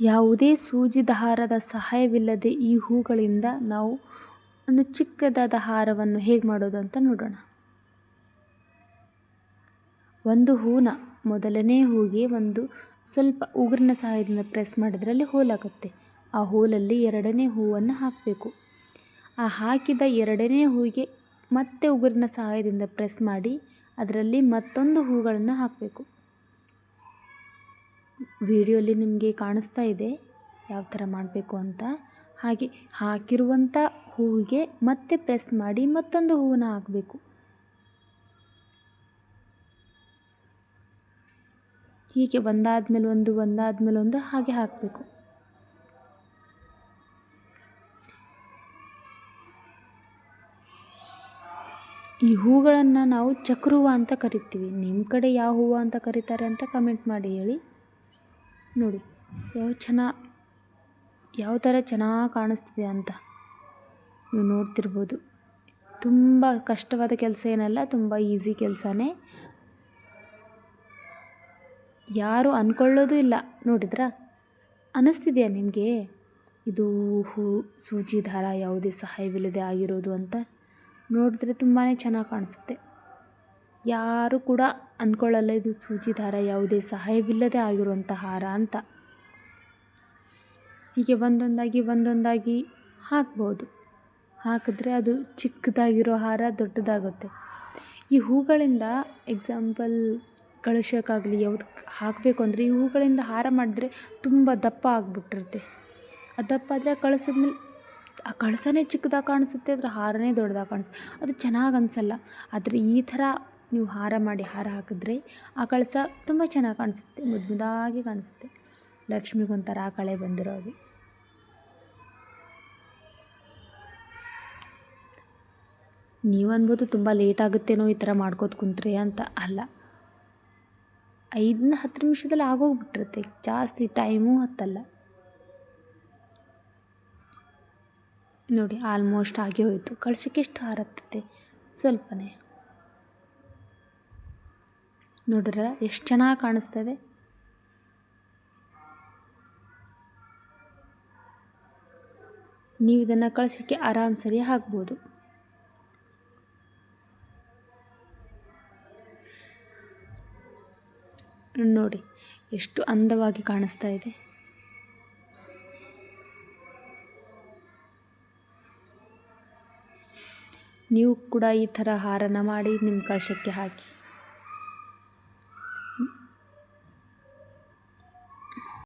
ಯಾವುದೇ ಸೂಜಿ ದಾರದ ಸಹಾಯವಿಲ್ಲದೆ ಈ ಹೂಗಳಿಂದ ನಾವು ಒಂದು ಚಿಕ್ಕದಾದ ಹಾರವನ್ನು ಹೇಗೆ ಮಾಡೋದು ಅಂತ ನೋಡೋಣ. ಒಂದು ಹೂನ ಮೊದಲನೇ ಹೂಗೆ ಒಂದು ಸ್ವಲ್ಪ ಉಗುರಿನ ಸಹಾಯದಿಂದ ಪ್ರೆಸ್ ಮಾಡಿದ್ರಲ್ಲಿ ಹೋಲಾಗುತ್ತೆ. ಆ ಹೋಲಲ್ಲಿ ಎರಡನೇ ಹೂವನ್ನು ಹಾಕಬೇಕು. ಆ ಹಾಕಿದ ಎರಡನೇ ಹೂವಿಗೆ ಮತ್ತೆ ಉಗುರಿನ ಸಹಾಯದಿಂದ ಪ್ರೆಸ್ ಮಾಡಿ ಅದರಲ್ಲಿ ಮತ್ತೊಂದು ಹೂಗಳನ್ನು ಹಾಕಬೇಕು. ವಿಡಿಯೋಲಿ ನಿಮಗೆ ಕಾಣಿಸ್ತಾ ಇದೆ ಯಾವ ಥರ ಮಾಡಬೇಕು ಅಂತ. ಹಾಗೆ ಹಾಕಿರುವಂಥ ಹೂವಿಗೆ ಮತ್ತೆ ಪ್ರೆಸ್ ಮಾಡಿ ಮತ್ತೊಂದು ಹೂವನ್ನು ಹಾಕಬೇಕು. ಹೀಗೆ ಒಂದಾದ್ಮೇಲೆ ಒಂದು ಹಾಗೆ ಹಾಕಬೇಕು. ಈ ಹೂಗಳನ್ನು ನಾವು ಚಕ್ರ ಹೂವು ಅಂತ ಕರಿತೀವಿ. ನಿಮ್ಮ ಕಡೆ ಯಾವ ಹೂವು ಅಂತ ಕರೀತಾರೆ ಅಂತ ಕಮೆಂಟ್ ಮಾಡಿ ಹೇಳಿ. ನೋಡಿ ಯಾವ ಥರ ಚೆನ್ನಾಗಿ ಕಾಣಿಸ್ತಿದೆ ಅಂತ ನೀವು ನೋಡ್ತಿರ್ಬೋದು. ತುಂಬ ಕಷ್ಟವಾದ ಕೆಲಸ ಏನಲ್ಲ, ತುಂಬ ಈಸಿ ಕೆಲಸನೇ. ಯಾರು ಅಂದ್ಕೊಳ್ಳೋದು ಇಲ್ಲ. ನೋಡಿದ್ರಾ, ಅನ್ನಿಸ್ತಿದೆಯಾ ನಿಮಗೆ ಇದು ಸೂಜಿ ದಾರ ಯಾವುದೇ ಸಹಾಯವಿಲ್ಲದೆ ಆಗಿರೋದು ಅಂತ? ನೋಡಿದ್ರೆ ತುಂಬಾ ಚೆನ್ನಾಗಿ ಕಾಣಿಸುತ್ತೆ. ಯಾರು ಕೂಡ ಅಂದ್ಕೊಳ್ಳಲ್ಲ ಇದು ಸೂಜಿ ದಾರ ಯಾವುದೇ ಸಹಾಯವಿಲ್ಲದೆ ಆಗಿರುವಂಥ ಹಾರ ಅಂತ. ಹೀಗೆ ಒಂದೊಂದಾಗಿ ಹಾಕ್ಬೋದು. ಹಾಕಿದ್ರೆ ಅದು ಚಿಕ್ಕದಾಗಿರೋ ಹಾರ ದೊಡ್ಡದಾಗುತ್ತೆ. ಈ ಹೂಗಳಿಂದ ಎಕ್ಸಾಂಪಲ್ ಕಳಶಕ್ಕಾಗಲಿ ಯಾವ್ದು ಹಾಕಬೇಕು ಅಂದರೆ ಈ ಹೂಗಳಿಂದ ಹಾರ ಮಾಡಿದ್ರೆ ತುಂಬ ದಪ್ಪ ಆಗಿಬಿಟ್ಟಿರುತ್ತೆ. ಆ ದಪ್ಪ ಆದರೆ ಕಳಸದ್ಮೇಲೆ ಆ ಕಳಸನೇ ಚಿಕ್ಕದಾಗಿ ಕಾಣಿಸುತ್ತೆ, ಅದರ ಹಾರನೇ ದೊಡ್ಡದಾಗಿ ಕಾಣಿಸುತ್ತೆ. ಅದು ಚೆನ್ನಾಗಿ ಅನಿಸಲ್ಲ. ಆದರೆ ಈ ಥರ ನೀವು ಹಾರ ಹಾಕಿದ್ರೆ ಆ ಕಳಸ ತುಂಬ ಚೆನ್ನಾಗಿ ಕಾಣಿಸುತ್ತೆ, ಮುದ್ದಾಗಿ ಕಾಣಿಸುತ್ತೆ. ಲಕ್ಷ್ಮಿಗೊಂಥರ ಕಳೆ ಬಂದಿರೋ ಹಾಗೆ. ನೀವು ಅನ್ಬೋದು ತುಂಬ ಲೇಟ್ ಆಗುತ್ತೇನೋ ಈ ಥರ ಮಾಡ್ಕೋತ ಕುಂತ್ರೆ ಅಂತ. ಅಲ್ಲ, 5-10 ನಿಮಿಷದಲ್ಲಿ ಆಗೋಗ್ಬಿಟ್ಟಿರುತ್ತೆ. ಜಾಸ್ತಿ ಟೈಮೂ ಹತ್ತಲ್ಲ. ನೋಡಿ, ಆಲ್ಮೋಸ್ಟ್ ಆಗಿ ಹೋಯಿತು. ಕಳಶಕ್ಕೆ ಎಷ್ಟು ಹಾರ ಹತ್ತುತ್ತೆ? ಸ್ವಲ್ಪನೇ. ನೋಡಿದ್ರೆ ಎಷ್ಟು ಚೆನ್ನಾಗಿ ಕಾಣಿಸ್ತದೆ. ನೀವು ಇದನ್ನು ಕಳಶಕ್ಕೆ ಆರಾಮ್ ಸರಿ ಹಾಕ್ಬೋದು. ನೋಡಿ ಎಷ್ಟು ಅಂದವಾಗಿ ಕಾಣಿಸ್ತಾ ಇದೆ. ನೀವು ಕೂಡ ಈ ಥರ ಹಾರನ ಮಾಡಿ ನಿಮ್ಮ ಕಳಶಕ್ಕೆ ಹಾಕಿ.